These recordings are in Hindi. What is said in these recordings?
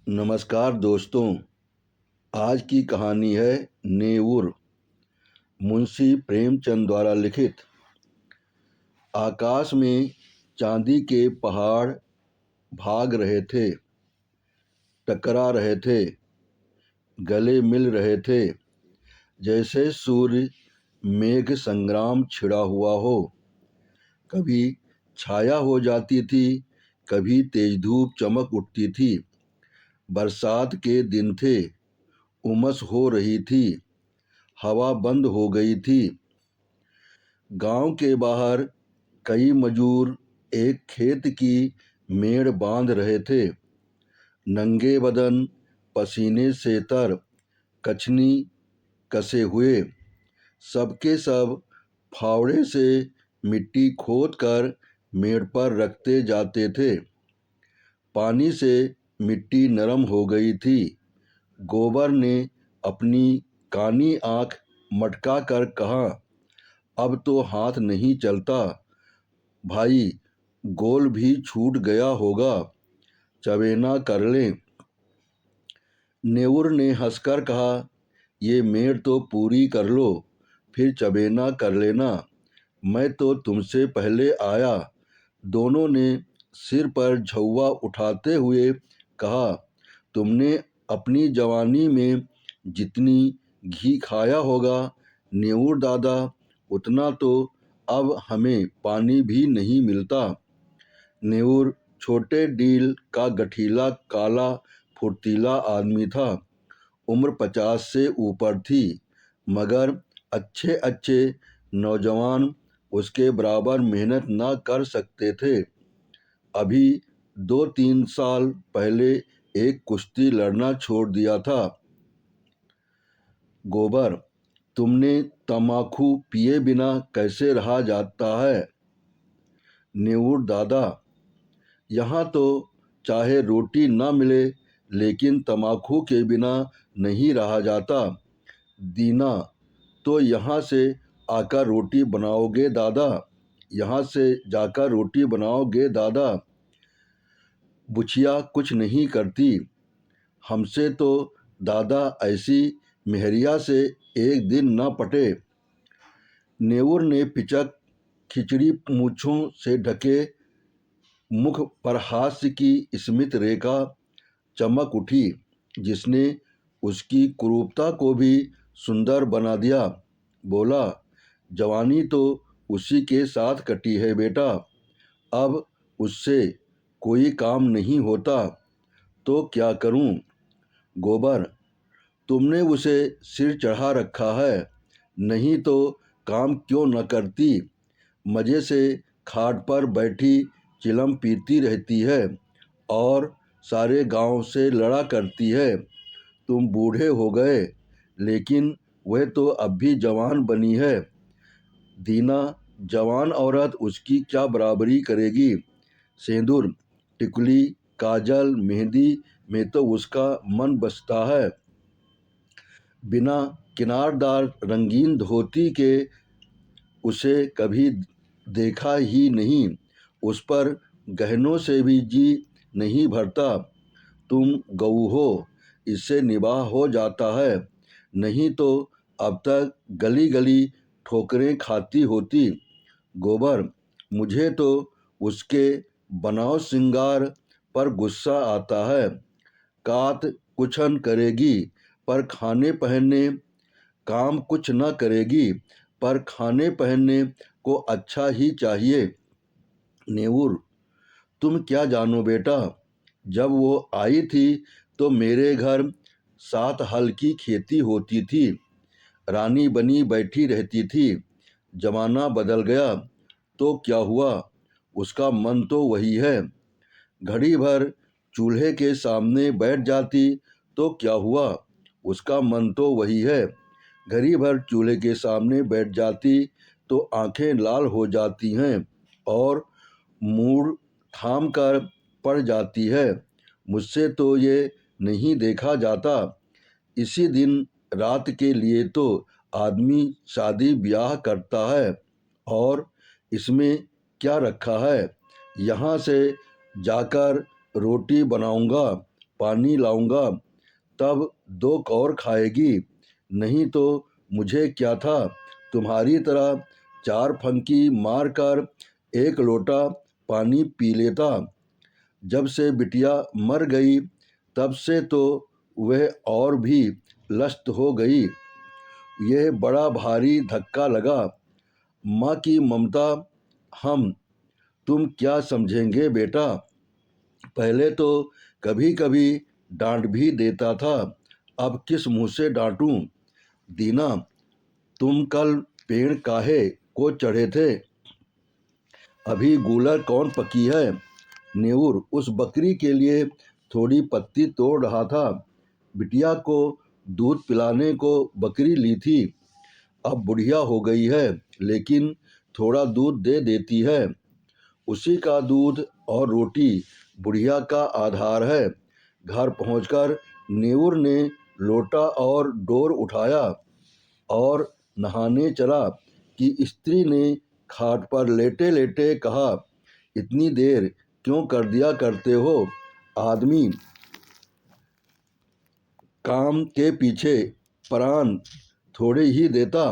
नमस्कार दोस्तों। आज की कहानी है नेऊर, मुंशी प्रेमचंद द्वारा लिखित। आकाश में चांदी के पहाड़ भाग रहे थे, टकरा रहे थे, गले मिल रहे थे, जैसे सूर्य मेघ संग्राम छिड़ा हुआ हो। कभी छाया हो जाती थी, कभी तेज धूप चमक उठती थी। बरसात के दिन थे, उमस हो रही थी, हवा बंद हो गई थी। गांव के बाहर कई मजूर एक खेत की मेड़ बांध रहे थे। नंगे बदन, पसीने से तर, कछनी कसे हुए, सबके सब फावड़े से मिट्टी खोद कर मेड़ पर रखते जाते थे। पानी से मिट्टी नरम हो गई थी। गोबर ने अपनी कानी आंख मटका कर कहा, अब तो हाथ नहीं चलता भाई, गोल भी छूट गया होगा, चवेना कर लें। नेऊर ने हंसकर कहा, ये मेड़ तो पूरी कर लो, फिर चवेना कर लेना, मैं तो तुमसे पहले आया। दोनों ने सिर पर झौवा उठाते हुए कहा, तुमने अपनी जवानी में जितनी घी खाया होगा नेऊर दादा, उतना तो अब हमें पानी भी नहीं मिलता। नेऊर छोटे डील का गठीला काला फुर्तीला आदमी था। उम्र 50 से ऊपर थी, मगर अच्छे अच्छे नौजवान उसके बराबर मेहनत ना कर सकते थे। अभी 2-3 साल पहले एक कुश्ती लड़ना छोड़ दिया था। गोबर, तुमने तम्बाकू पिए बिना कैसे रहा जाता है? नेऊर दादा, यहाँ तो चाहे रोटी ना मिले, लेकिन तम्बाकू के बिना नहीं रहा जाता। दीना, तो यहाँ से आकर रोटी बनाओगे दादा? यहाँ से जाकर रोटी बनाओगे दादा? बुचिया कुछ नहीं करती, हमसे तो दादा ऐसी मेहरिया से एक दिन न पटे। नेऊर ने पिचक खिचड़ी मूछों से ढके मुख पर हास्य की स्मित रेखा चमक उठी, जिसने उसकी कुरूपता को भी सुंदर बना दिया। बोला, जवानी तो उसी के साथ कटी है बेटा, अब उससे कोई काम नहीं होता, तो क्या करूं? गोबर, तुमने उसे सिर चढ़ा रखा है, नहीं तो काम क्यों न करती? मज़े से खाट पर बैठी चिलम पीती रहती है और सारे गांव से लड़ा करती है। तुम बूढ़े हो गए, लेकिन वह तो अब भी जवान बनी है। दीना, जवान औरत उसकी क्या बराबरी करेगी? सिंदूर, टिकुली, काजल, मेहंदी में तो उसका मन बसता है। बिना किनारदार रंगीन धोती के उसे कभी देखा ही नहीं, उस पर गहनों से भी जी नहीं भरता। तुम गऊ हो, इससे निबाह हो जाता है, नहीं तो अब तक गली गली ठोकरें खाती होती। गोबर, मुझे तो उसके बनाव सिंगार पर गुस्सा आता है। कात कुछन करेगी पर खाने पहनने, काम कुछ न करेगी पर खाने पहनने को अच्छा ही चाहिए। नेऊर, तुम क्या जानो बेटा, जब वो आई थी तो मेरे घर 7 हल की खेती होती थी, रानी बनी बैठी रहती थी। जमाना बदल गया तो क्या हुआ, उसका मन तो वही है। घड़ी भर चूल्हे के सामने बैठ जाती तो क्या हुआ, उसका मन तो वही है। घड़ी भर चूल्हे के सामने बैठ जाती तो आंखें लाल हो जाती हैं और मूड थाम कर पड़ जाती है। मुझसे तो ये नहीं देखा जाता। इसी दिन रात के लिए तो आदमी शादी ब्याह करता है, और इसमें क्या रखा है? यहाँ से जाकर रोटी बनाऊंगा, पानी लाऊंगा तब 2 कौर खाएगी, नहीं तो मुझे क्या था, तुम्हारी तरह 4 फंकी मारकर 1 लोटा पानी पी लेता। जब से बिटिया मर गई तब से तो वह और भी लस्त हो गई। यह बड़ा भारी धक्का लगा। माँ की ममता हम तुम क्या समझेंगे बेटा। पहले तो कभी कभी डांट भी देता था, अब किस मुंह से डांटूं। दीना, तुम कल पेड़ काहे को चढ़े थे, अभी गूलर कौन पकी है। नेऊर उस बकरी के लिए थोड़ी पत्ती तोड़ रहा था। बिटिया को दूध पिलाने को बकरी ली थी, अब बुढ़िया हो गई है लेकिन थोड़ा दूध दे देती है। उसी का दूध और रोटी बुढ़िया का आधार है। घर पहुंचकर नेऊर ने लोटा और डोर उठाया और नहाने चला कि स्त्री ने खाट पर लेटे लेटे कहा, इतनी देर क्यों कर दिया करते हो, आदमी काम के पीछे प्राण थोड़े ही देता।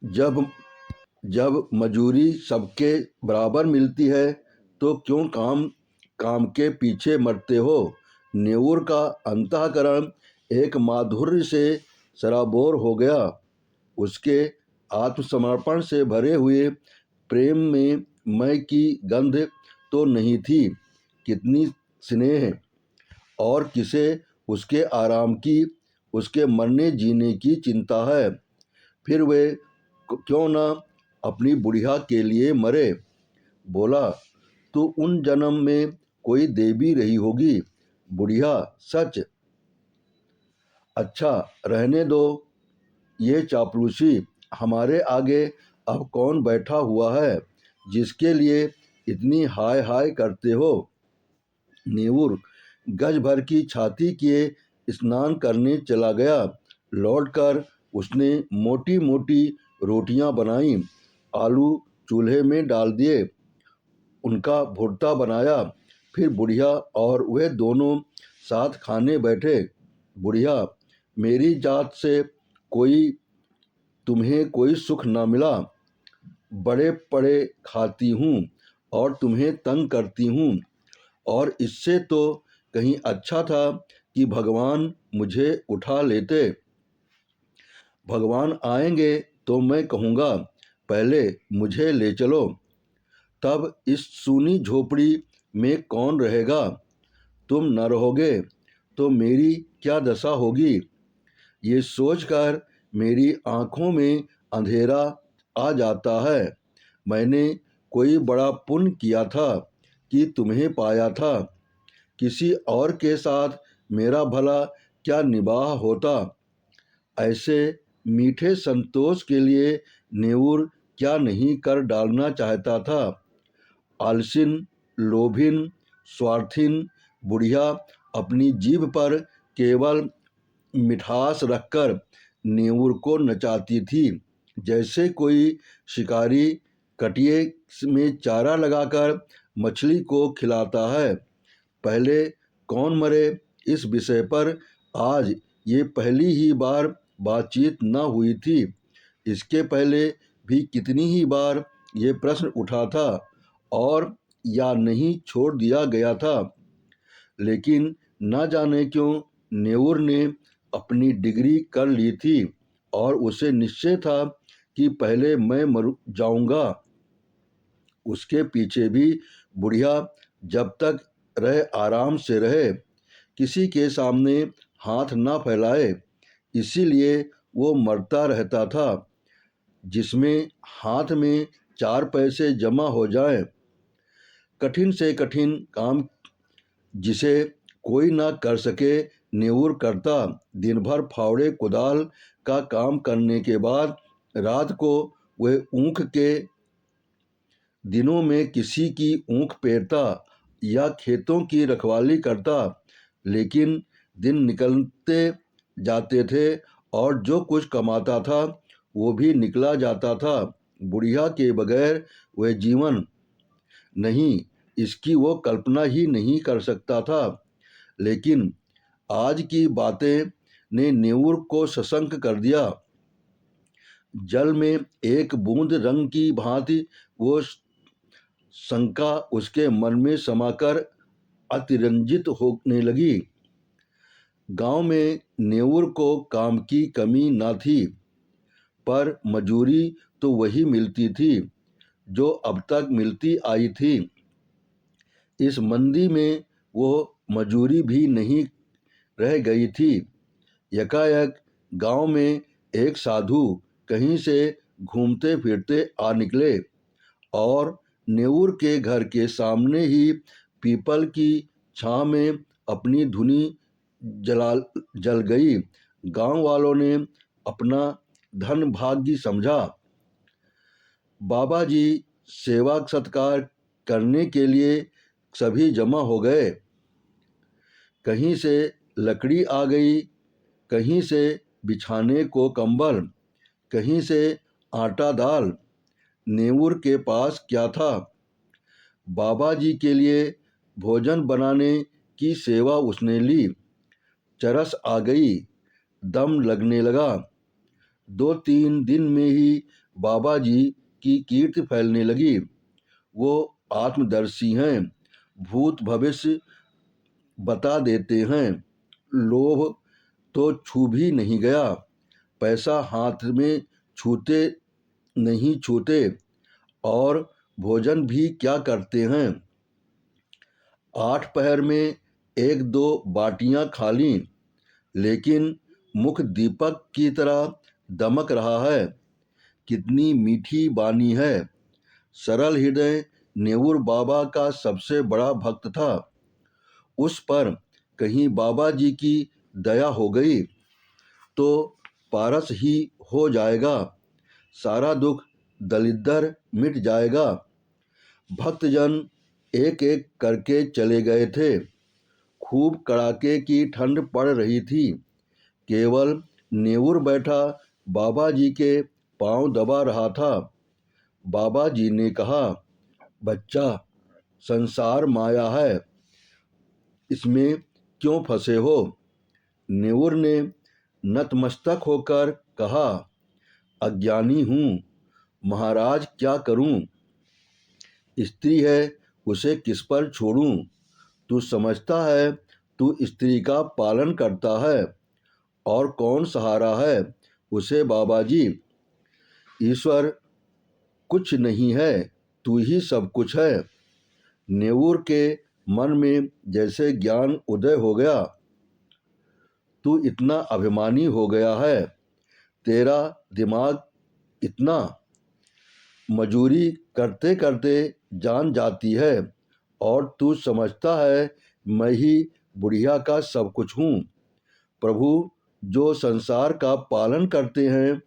जब जब मजूरी सबके बराबर मिलती है तो क्यों काम काम के पीछे मरते हो। नेऊर का अंतःकरण एक माधुर्य से सराबोर हो गया। उसके आत्मसमर्पण से भरे हुए प्रेम में मैं की गंध तो नहीं थी। कितनी स्नेह और किसे उसके आराम की, उसके मरने जीने की चिंता है। फिर वे क्यों ना अपनी बुढ़िया के लिए मरे। बोला, तू उन जन्म में कोई देवी रही होगी। बुढ़िया, सच। अच्छा रहने दो ये चापलूसी। हमारे आगे अब कौन बैठा हुआ है जिसके लिए इतनी हाय हाय करते हो। नेऊर गज भर की छाती किए स्नान करने चला गया। लौटकर उसने मोटी मोटी रोटियां बनाई, आलू चूल्हे में डाल दिए, उनका भुर्ता बनाया। फिर बुढ़िया और वह दोनों साथ खाने बैठे। बुढ़िया, मेरी जात से कोई तुम्हें कोई सुख न मिला। बड़े पड़े खाती हूँ और तुम्हें तंग करती हूँ, और इससे तो कहीं अच्छा था कि भगवान मुझे उठा लेते। भगवान आएंगे तो मैं कहूँगा, पहले मुझे ले चलो, तब इस सूनी झोपड़ी में कौन रहेगा। तुम न रहोगे तो मेरी क्या दशा होगी। ये सोचकर मेरी आंखों में अंधेरा आ जाता है। मैंने कोई बड़ा पुण्य किया था कि तुम्हें पाया था। किसी और के साथ मेरा भला क्या निबाह होता। ऐसे मीठे संतोष के लिए नेऊर क्या नहीं कर डालना चाहता था। आलसिन, लोभिन, स्वार्थिन बुढ़िया अपनी जीभ पर केवल मिठास रखकर नेऊर को नचाती थी, जैसे कोई शिकारी कटिए में चारा लगाकर मछली को खिलाता है। पहले कौन मरे इस विषय पर आज ये पहली ही बार बातचीत न हुई थी। इसके पहले भी कितनी ही बार ये प्रश्न उठा था और या नहीं छोड़ दिया गया था, लेकिन न जाने क्यों नेऊर ने अपनी डिग्री कर ली थी और उसे निश्चय था कि पहले मैं मर जाऊंगा। उसके पीछे भी बुढ़िया जब तक रहे आराम से रहे, किसी के सामने हाथ ना फैलाए, इसीलिए वो मरता रहता था। जिसमें हाथ में 4 पैसे जमा हो जाएं, कठिन से कठिन काम जिसे कोई ना कर सके नेऊर करता। दिन भर फावड़े कुदाल का काम करने के बाद रात को वह ऊख के दिनों में किसी की ऊख पेरता या खेतों की रखवाली करता, लेकिन दिन निकलते जाते थे और जो कुछ कमाता था वो भी निकला जाता था। बुढ़िया के बगैर वह जीवन नहीं, इसकी वो कल्पना ही नहीं कर सकता था। लेकिन आज की बातें ने नेऊर को सशंक कर दिया। जल में एक बूंद रंग की भांति वो शंका उसके मन में समाकर अतिरंजित होने लगी। गांव में नेऊर को काम की कमी न थी, पर मजूरी तो वही मिलती थी जो अब तक मिलती आई थी। इस मंदी में वो मजूरी भी नहीं रह गई थी। यकायक गांव में एक साधु कहीं से घूमते फिरते आ निकले और नेऊर के घर के सामने ही पीपल की छां में अपनी धुनी जल गई। गांव वालों ने अपना धन भाग्य समझा। बाबा जी सेवा सत्कार करने के लिए सभी जमा हो गए। कहीं से लकड़ी आ गई, कहीं से बिछाने को कंबल, कहीं से आटा दाल। नेऊर के पास क्या था? बाबा जी के लिए भोजन बनाने की सेवा उसने ली। चरस आ गई, दम लगने लगा। 2-3 दिन में ही बाबा जी की कीर्ति फैलने लगी। वो आत्मदर्शी हैं, भूत भविष्य बता देते हैं। लोभ तो छू भी नहीं गया, पैसा हाथ में छूते नहीं छूते, और भोजन भी क्या करते हैं। 8 पहर में 1-2 बाटियां खा लीं, लेकिन मुख दीपक की तरह दमक रहा है। कितनी मीठी बानी है। सरल हृदय नेऊर बाबा का सबसे बड़ा भक्त था। उस पर कहीं बाबा जी की दया हो गई तो पारस ही हो जाएगा, सारा दुख दलिद्दर मिट जाएगा। भक्तजन एक एक करके चले गए थे। खूब कड़ाके की ठंड पड़ रही थी। केवल नेऊर बैठा बाबा जी के पांव दबा रहा था। बाबा जी ने कहा, बच्चा, संसार माया है, इसमें क्यों फंसे हो? नेऊर ने नतमस्तक होकर कहा, अज्ञानी हूँ महाराज, क्या करूँ? स्त्री है, उसे किस पर छोड़ूं? तू समझता है तू स्त्री का पालन करता है, और कौन सहारा है उसे? बाबा जी, ईश्वर कुछ नहीं है, तू ही सब कुछ है। नेऊर के मन में जैसे ज्ञान उदय हो गया। तू इतना अभिमानी हो गया है, तेरा दिमाग इतना। मजूरी करते करते जान जाती है, और तू समझता है मैं ही बुढ़िया का सब कुछ हूँ। प्रभु जो संसार का पालन करते हैं,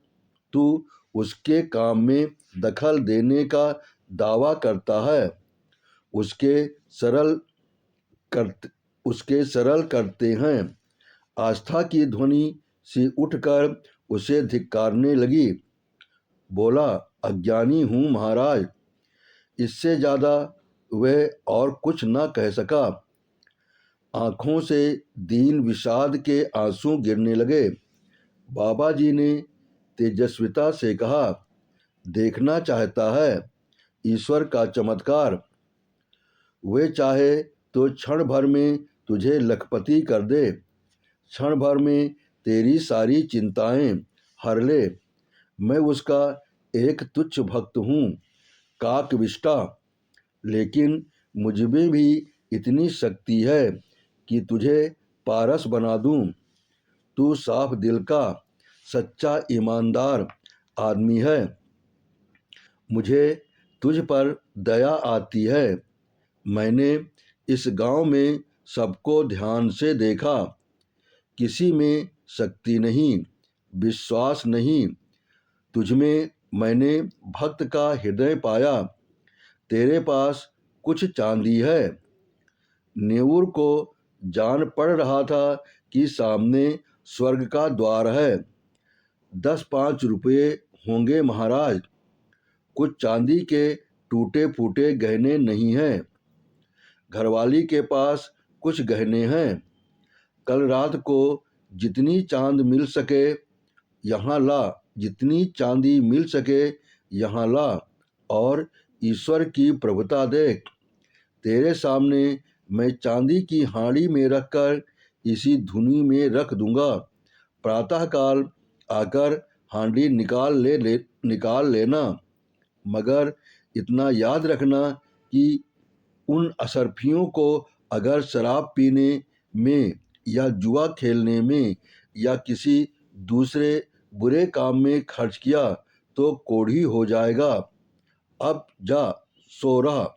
तू उसके काम में दखल देने का दावा करता है। उसके सरल करते हैं। आस्था की ध्वनि सी उठकर उसे धिक्कारने लगी। बोला, अज्ञानी हूँ महाराज। इससे ज़्यादा वह और कुछ न कह सका। आँखों से दीन विषाद के आंसू गिरने लगे। बाबा जी ने तेजस्विता से कहा, देखना चाहता है ईश्वर का चमत्कार। वे चाहे तो क्षण भर में तुझे लखपति कर दे, क्षण भर में तेरी सारी चिंताएं हर ले। मैं उसका एक तुच्छ भक्त हूँ, काकविष्टा, लेकिन मुझमें भी इतनी शक्ति है कि तुझे पारस बना दूं। तू साफ दिल का सच्चा ईमानदार आदमी है। मुझे तुझ पर दया आती है। मैंने इस गांव में सबको ध्यान से देखा, किसी में शक्ति नहीं, विश्वास नहीं। तुझमें मैंने भक्त का हृदय पाया। तेरे पास कुछ चांदी है। नेऊर को जान पड़ रहा था कि सामने स्वर्ग का द्वार है। 10-5 रुपये होंगे महाराज। कुछ चांदी के टूटे फूटे गहने नहीं हैं। घरवाली के पास कुछ गहने हैं। कल रात को जितनी चांद मिल सके यहाँ ला, जितनी चांदी मिल सके यहाँ ला, और ईश्वर की प्रभुता देख। तेरे सामने मैं चांदी की हांडी में रखकर इसी धुनी में रख दूंगा। प्रातःकाल आकर हांडी निकाल लेना, मगर इतना याद रखना कि उन अशरफियों को अगर शराब पीने में या जुआ खेलने में या किसी दूसरे बुरे काम में खर्च किया तो कोढ़ी हो जाएगा। अब जा, सो रहा।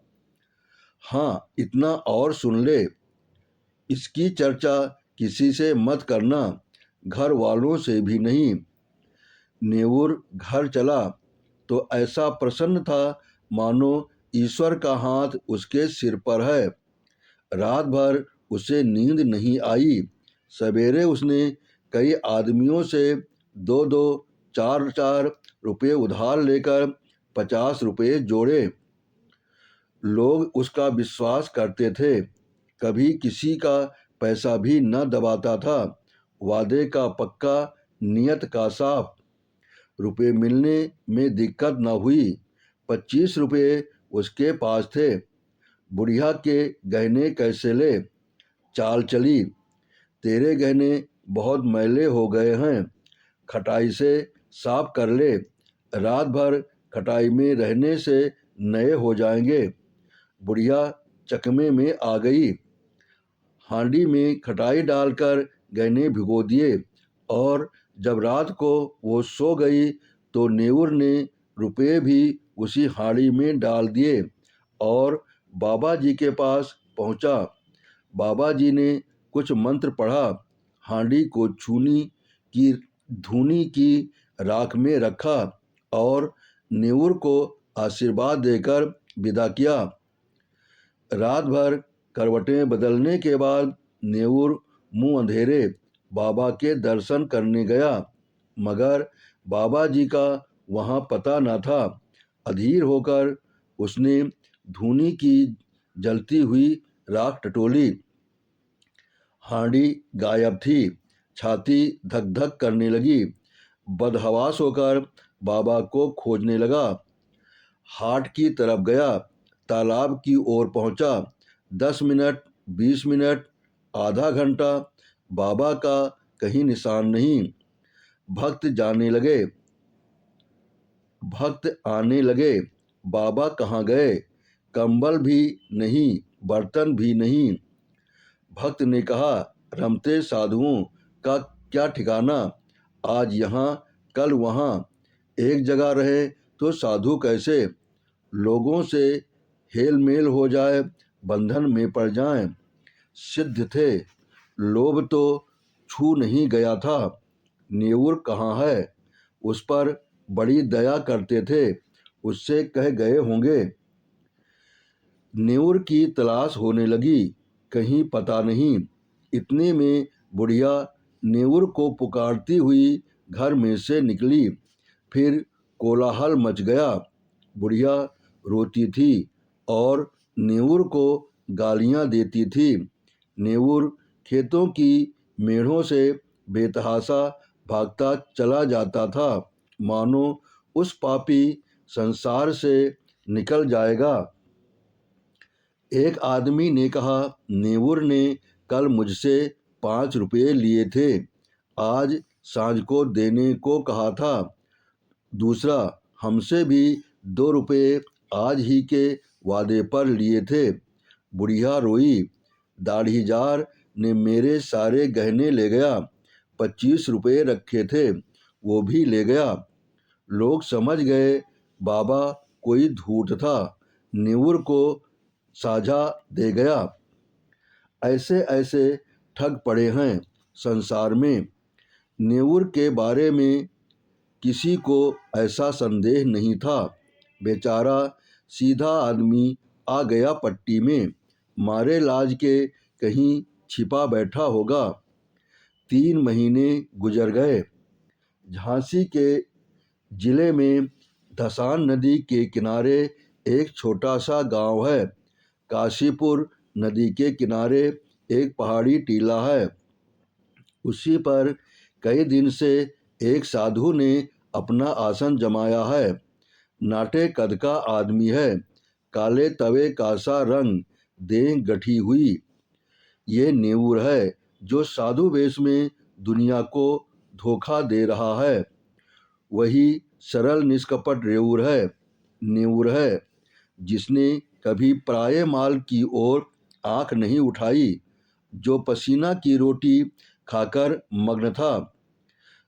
हाँ, इतना और सुन ले, इसकी चर्चा किसी से मत करना, घर वालों से भी नहीं। नेवुर घर चला तो ऐसा प्रसन्न था मानो ईश्वर का हाथ उसके सिर पर है। रात भर उसे नींद नहीं आई। सवेरे उसने कई आदमियों से 2-2, 4-4 रुपये उधार लेकर 50 रुपये जोड़े। लोग उसका विश्वास करते थे, कभी किसी का पैसा भी न दबाता था। वादे का पक्का, नियत का साफ। रुपये मिलने में दिक्कत न हुई। 25 रुपये उसके पास थे। बुढ़िया के गहने कैसे ले? चाल चली, तेरे गहने बहुत मैले हो गए हैं, खटाई से साफ कर ले। रात भर खटाई में रहने से नए हो जाएंगे। बुढ़िया चकमे में आ गई। हांडी में खटाई डालकर गहने भिगो दिए, और जब रात को वो सो गई तो नेवुर ने रुपये भी उसी हांडी में डाल दिए और बाबा जी के पास पहुंचा। बाबा जी ने कुछ मंत्र पढ़ा, हांडी को धूनी की राख में रखा और नेवुर को आशीर्वाद देकर विदा किया। रात भर करवटें बदलने के बाद नेवुर मुंह अंधेरे बाबा के दर्शन करने गया, मगर बाबा जी का वहाँ पता न था। अधीर होकर उसने धूनी की जलती हुई राख टटोली। हांडी गायब थी। छाती धक धक करने लगी। बदहवास होकर बाबा को खोजने लगा। हाट की तरफ गया, तालाब की ओर पहुंचा। 10 मिनट, 20 मिनट, आधा घंटा, बाबा का कहीं निशान नहीं। भक्त आने लगे, बाबा कहाँ गए? कंबल भी नहीं, बर्तन भी नहीं। भक्त ने कहा, रमते साधुओं का क्या ठिकाना, आज यहाँ कल वहाँ, एक जगह रहे तो साधु कैसे? लोगों से हेल मेल हो जाए, बंधन में पड़ जाएं। सिद्ध थे, लोभ तो छू नहीं गया था। नेवुर कहाँ है? उस पर बड़ी दया करते थे, उससे कह गए होंगे। नेवुर की तलाश होने लगी, कहीं पता नहीं। इतने में बुढ़िया नेवुर को पुकारती हुई घर में से निकली। फिर कोलाहल मच गया। बुढ़िया रोती थी और नेवुर को गालियाँ देती थी। नेवुर खेतों की मेढ़ों से बेतहाशा भागता चला जाता था, मानो उस पापी संसार से निकल जाएगा। एक आदमी ने कहा, नेवुर ने कल मुझसे 5 रुपये लिए थे, आज सांझ को देने को कहा था। दूसरा, हमसे भी 2 रुपये आज ही के वादे पर लिए थे। बुढ़िया रोई। दाढ़ीजार ने मेरे सारे गहने ले गया, 25 रुपये रखे थे वो भी ले गया। लोग समझ गए बाबा कोई धूर्त था, नेवुर को साझा दे गया। ऐसे ऐसे ठग पड़े हैं संसार में। नेवुर के बारे में किसी को ऐसा संदेह नहीं था। बेचारा सीधा आदमी आ गया पट्टी में, मारे लाज के कहीं छिपा बैठा होगा। 3 महीने गुजर गए। झांसी के जिले में धसान नदी के किनारे एक छोटा सा गांव है। काशीपुर नदी के किनारे एक पहाड़ी टीला है। उसी पर कई दिन से एक साधु ने अपना आसन जमाया है। नाटे कद का आदमी है, काले तवे का सा रंग, देह गठी हुई। ये नेऊर है जो साधु वेश में दुनिया को धोखा दे रहा है। वही सरल निष्कपट नेऊर है जिसने कभी पराये माल की ओर आंख नहीं उठाई, जो पसीना की रोटी खाकर मग्न था।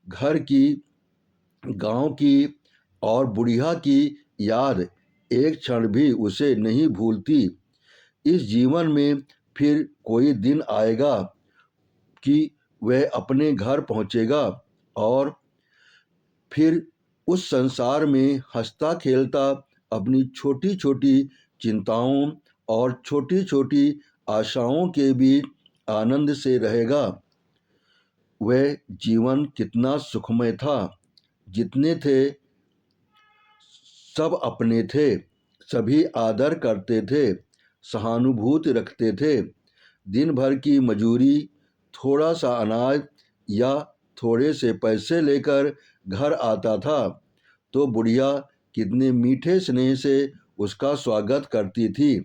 घर की, गांव की और बुढ़िया की याद एक क्षण भी उसे नहीं भूलती। इस जीवन में फिर कोई दिन आएगा कि वह अपने घर पहुंचेगा और फिर उस संसार में हंसता खेलता अपनी छोटी छोटी चिंताओं और छोटी छोटी आशाओं के बीच आनंद से रहेगा। वह जीवन कितना सुखमय था। जितने थे सब अपने थे, सभी आदर करते थे, सहानुभूति रखते थे। दिन भर की मजूरी, थोड़ा सा अनाज या थोड़े से पैसे लेकर घर आता था तो बुढ़िया कितने मीठे स्नेह से उसका स्वागत करती थी।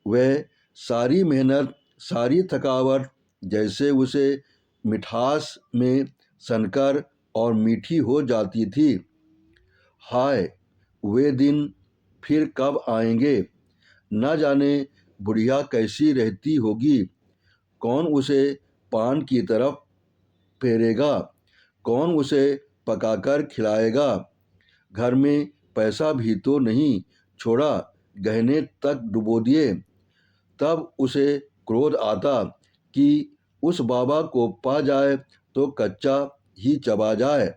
वह सारी मेहनत, सारी थकावट जैसे उसे मिठास में सनकर और मीठी हो जाती थी। हाय, वे दिन फिर कब आएंगे? न जाने बुढ़िया कैसी रहती होगी। कौन उसे पान की तरफ फेरेगा? कौन उसे पकाकर खिलाएगा? घर में पैसा भी तो नहीं छोड़ा, गहने तक डुबो दिए। तब उसे क्रोध आता कि उस बाबा को पा जाए तो कच्चा ही चबा जाए।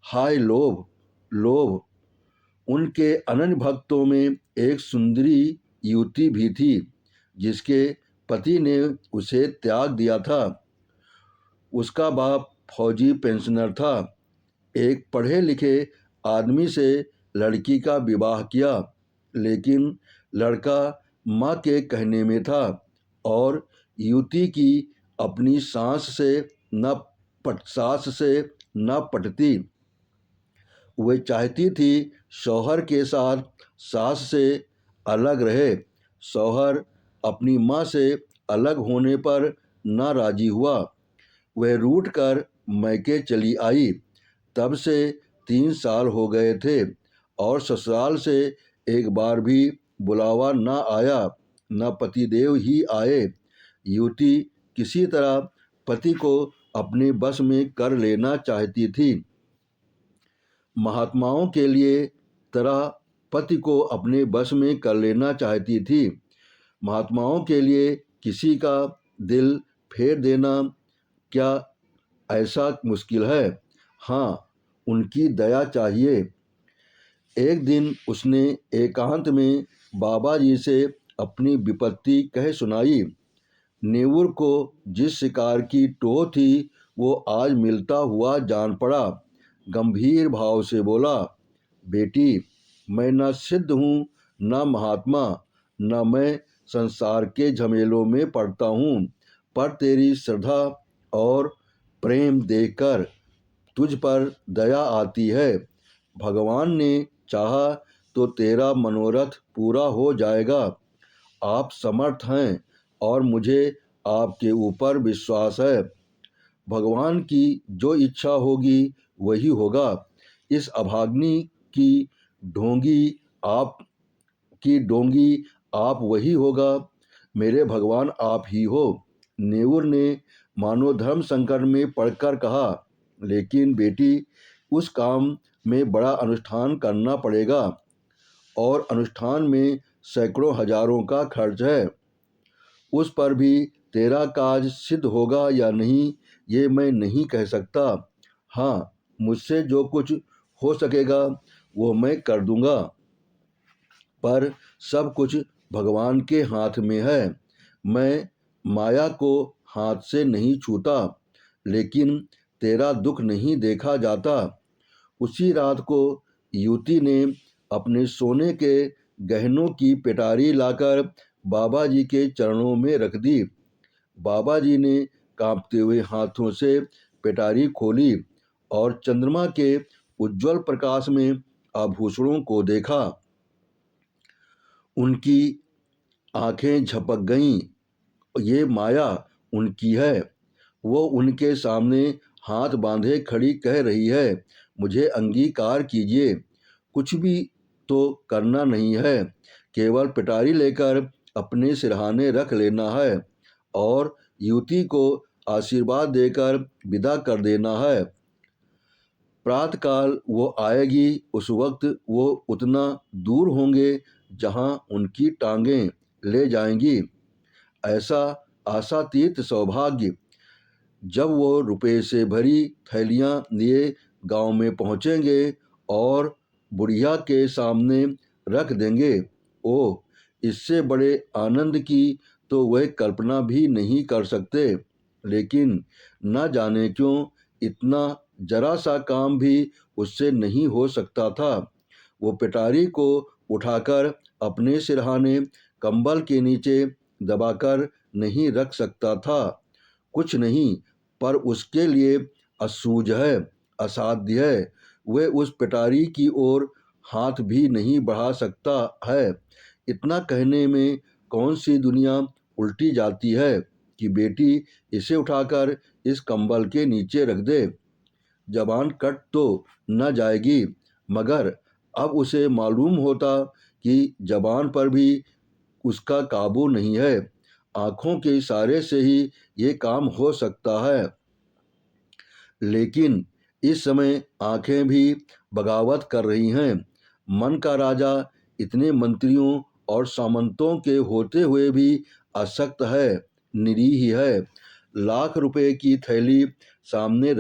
हाय लोभ, लोभ! उनके अनन्य भक्तों में एक सुंदरी युवती भी थी जिसके पति ने उसे त्याग दिया था। उसका बाप फौजी पेंशनर था। एक पढ़े लिखे आदमी से लड़की का विवाह किया, लेकिन लड़का माँ के कहने में था और युवती की अपनी सास से न पटती। वह चाहती थी शौहर के साथ सास से अलग रहे। शौहर अपनी माँ से अलग होने पर न राजी हुआ। वह रूठ कर मैके चली आई। तब से 3 साल हो गए थे और ससुराल से एक बार भी बुलावा न आया, न पतिदेव ही आए। युवती किसी तरह पति को अपने बस में कर लेना चाहती थी। महात्माओं के लिए तरह पति को अपने बस में कर लेना चाहती थी। महात्माओं के लिए किसी का दिल फेर देना क्या ऐसा मुश्किल है? हाँ, उनकी दया चाहिए। एक दिन उसने एकांत में बाबा जी से अपनी विपत्ति कह सुनाई। नेऊर को जिस शिकार की टोह थी वो आज मिलता हुआ जान पड़ा। गंभीर भाव से बोला, बेटी, मैं न सिद्ध हूँ, न महात्मा, न मैं संसार के झमेलों में पड़ता हूँ, पर तेरी श्रद्धा और प्रेम देखकर तुझ पर दया आती है। भगवान ने चाहा तो तेरा मनोरथ पूरा हो जाएगा। आप समर्थ हैं और मुझे आपके ऊपर विश्वास है। भगवान की जो इच्छा होगी वही होगा। इस अभाग्नि की ढोंगी आप वही होगा। मेरे भगवान आप ही हो। नेऊर ने मानो धर्म संकट में पड़कर कहा, लेकिन बेटी, उस काम में बड़ा अनुष्ठान करना पड़ेगा और अनुष्ठान में सैकड़ों हजारों का खर्च है। उस पर भी तेरा काज सिद्ध होगा या नहीं ये मैं नहीं कह सकता। हाँ, मुझसे जो कुछ हो सकेगा वो मैं कर दूंगा, पर सब कुछ भगवान के हाथ में है। मैं माया को हाथ से नहीं छूता, लेकिन तेरा दुख नहीं देखा जाता। उसी रात को युवती ने अपने सोने के गहनों की पेटारी लाकर बाबा जी के चरणों में रख दी। बाबा जी ने कांपते हुए हाथों से पेटारी खोली और चंद्रमा के उज्जवल प्रकाश में आभूषणों को देखा। उनकी आंखें झपक गईं। ये माया उनकी है। वो उनके सामने हाथ बांधे खड़ी कह रही है, मुझे अंगीकार कीजिए, कुछ भी तो करना नहीं है, केवल पिटारी लेकर अपने सिरहाने रख लेना है और युवती को आशीर्वाद देकर विदा कर देना है। प्रातःकाल वो आएगी, उस वक्त वो उतना दूर होंगे जहां उनकी टांगें ले जाएंगी। ऐसा आशातीत सौभाग्य। जब वो रुपए से भरी थैलियां लिए गांव में पहुंचेंगे और बुढ़िया के सामने रख देंगे, ओह, इससे बड़े आनंद की तो वह कल्पना भी नहीं कर सकते। लेकिन न जाने क्यों इतना जरा सा काम भी उससे नहीं हो सकता था। वो पिटारी को उठाकर अपने सिरहाने कंबल के नीचे दबाकर नहीं रख सकता था। कुछ नहीं, पर उसके लिए असूझ है, असाध्य है। वह उस पिटारी की ओर हाथ भी नहीं बढ़ा सकता है। इतना कहने में कौन सी दुनिया उल्टी जाती है कि बेटी इसे उठाकर इस कंबल के नीचे रख दे। जबान कट तो न जाएगी, मगर अब उसे मालूम होता कि जबान पर भी उसका काबू नहीं है। आंखों के इशारे से ही ये काम हो सकता है। लेकिन इस समय आंखें भी बगावत कर रही हैं। मन का राजा इतने मंत्रियों और सामंतों के होते हुए भी अशक्त है, निरीह है। लाख रुपए की थैली सामने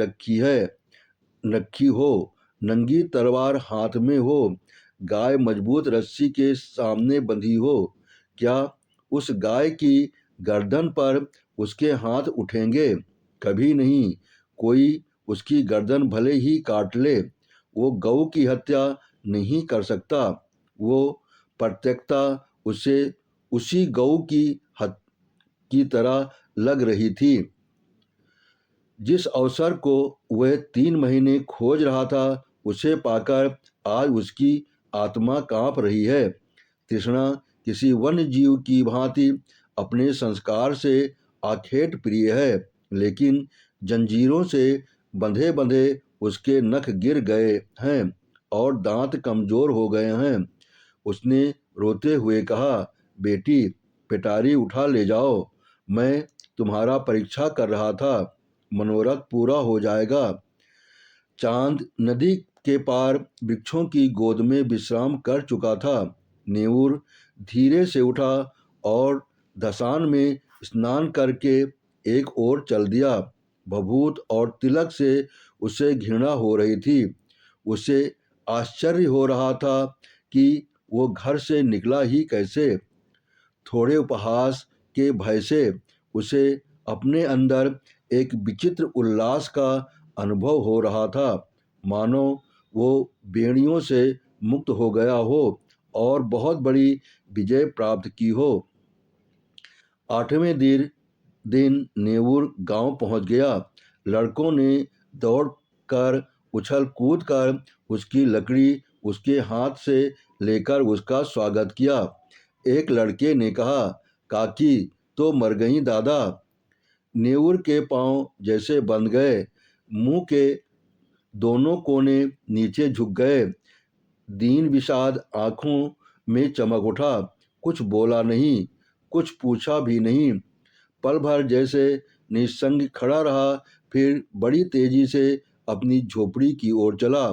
रखी हो, नंगी तलवार हाथ में हो, गाय मजबूत रस्सी के सामने बंधी हो, क्या उस गाय की गर्दन पर उसके हाथ उठेंगे? कभी नहीं। कोई उसकी गर्दन भले ही काट ले, वो गऊ की हत्या नहीं कर सकता। वो प्रत्यक्षता उसे उसी गऊ की तरह लग रही थी। जिस अवसर को वह 3 महीने खोज रहा था, उसे पाकर आज उसकी आत्मा कांप रही है। तृष्णा किसी वन्य जीव की भांति अपने संस्कार से आखेट प्रिय है, लेकिन जंजीरों से बंधे बंधे उसके नख गिर गए हैं और दांत कमजोर हो गए हैं। उसने रोते हुए कहा, बेटी, पिटारी उठा ले जाओ, मैं तुम्हारा परीक्षा कर रहा था, मनोरथ पूरा हो जाएगा। चांद नदी के पार वृक्षों की गोद में विश्राम कर चुका था। नेऊर धीरे से उठा और धसान में स्नान करके एक ओर चल दिया। भभूत और तिलक से उसे घृणा हो रही थी। उसे आश्चर्य हो रहा था कि वो घर से निकला ही कैसे। थोड़े उपहास के भय से उसे अपने अंदर एक विचित्र उल्लास का अनुभव हो रहा था, मानो वो बेड़ियों से मुक्त हो गया हो और बहुत बड़ी विजय प्राप्त की हो। 8वें दिन नेऊर गांव पहुंच गया। लड़कों ने दौड़कर उछल कूद कर उसकी लकड़ी उसके हाथ से लेकर उसका स्वागत किया। एक लड़के ने कहा, काकी तो मर गई दादा। नेऊर के पांव जैसे बंध गए, मुंह के दोनों कोने नीचे झुक गए। दीन विषाद आंखों में चमक उठा। कुछ बोला नहीं, कुछ पूछा भी नहीं। पल भर जैसे निस्संग खड़ा रहा, फिर बड़ी तेजी से अपनी झोपड़ी की ओर चला।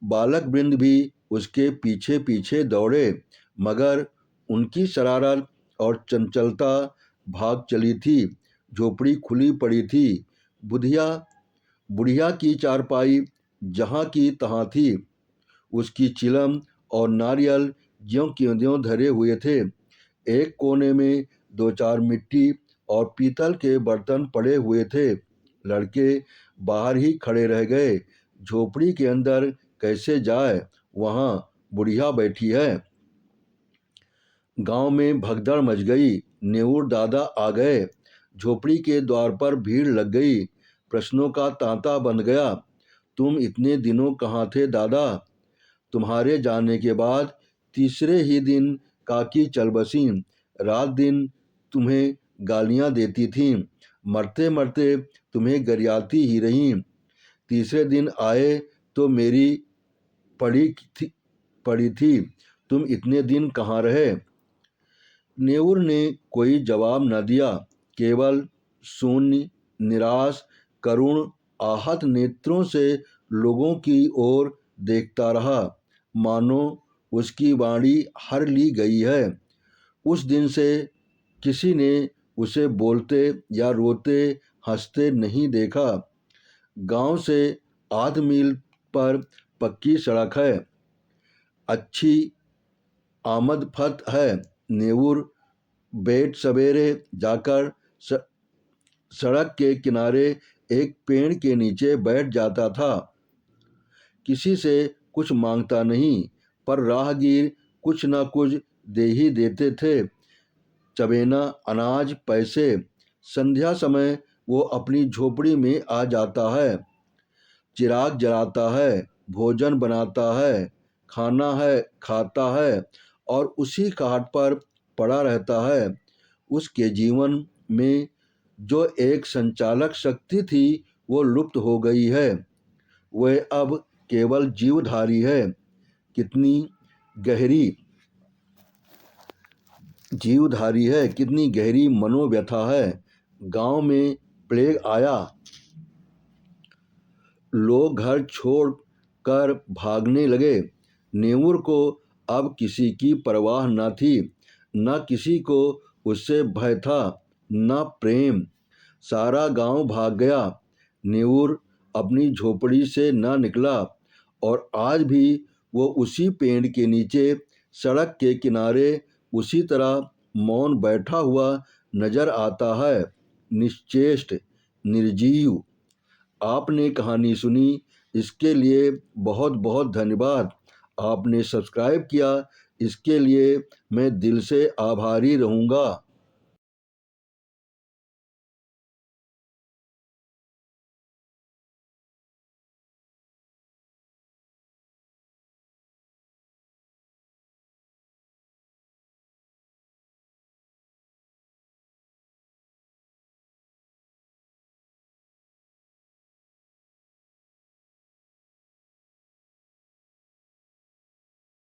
बालक वृंद भी उसके पीछे पीछे दौड़े, मगर उनकी शरारत और चंचलता भाग चली थी। झोपड़ी खुली पड़ी थी। बुढ़िया की चारपाई जहाँ की तहाँ थी। उसकी चिलम और नारियल ज्यों की त्यों धरे हुए थे। एक कोने में 2-4 मिट्टी और पीतल के बर्तन पड़े हुए थे। लड़के बाहर ही खड़े रह गए। झोपड़ी के अंदर कैसे जाए, वहाँ बुढ़िया बैठी है। गांव में भगदड़ मच गई। नेऊर दादा आ गए। झोपड़ी के द्वार पर भीड़ लग गई। प्रश्नों का तांता बंध गया। तुम इतने दिनों कहाँ थे दादा? तुम्हारे जाने के बाद तीसरे ही दिन काकी चल बसी। रात दिन तुम्हें गालियां देती थीं, मरते मरते तुम्हें गरियाती ही रहीं। तीसरे दिन आए तो मेरी पड़ी थी, तुम इतने दिन कहाँ रहे? नेऊर ने कोई जवाब न दिया, केवल शून्य, निराश, करुण, आहत नेत्रों से लोगों की ओर देखता रहा, मानो उसकी वाणी हर ली गई है। उस दिन से किसी ने उसे बोलते या रोते हंसते नहीं देखा। गांव से आध मील पर पक्की सड़क है, अच्छी आमदफत है। नेऊर बेट सवेरे जाकर सड़क के किनारे एक पेड़ के नीचे बैठ जाता था। किसी से कुछ मांगता नहीं, पर राहगीर कुछ न कुछ दे ही देते थे, चबेना, अनाज, पैसे। संध्या समय वो अपनी झोपड़ी में आ जाता है, चिराग जलाता है, भोजन बनाता है, खाना है खाता है और उसी खाट पर पड़ा रहता है। उसके जीवन में जो एक संचालक शक्ति थी वो लुप्त हो गई है। वह अब केवल जीवधारी है। कितनी गहरी मनोव्यथा है। गांव में प्लेग आया, लोग घर छोड़ कर भागने लगे। नेऊर को अब किसी की परवाह न थी, न किसी को उससे भय था, न प्रेम। सारा गांव भाग गया। नेऊर अपनी झोपड़ी से न निकला और आज भी वो उसी पेड़ के नीचे सड़क के किनारे उसी तरह मौन बैठा हुआ नजर आता है, निश्चेष्ट, निर्जीव। आपने कहानी सुनी, इसके लिए बहुत बहुत धन्यवाद। आपने सब्सक्राइब किया, इसके लिए मैं दिल से आभारी रहूँगा।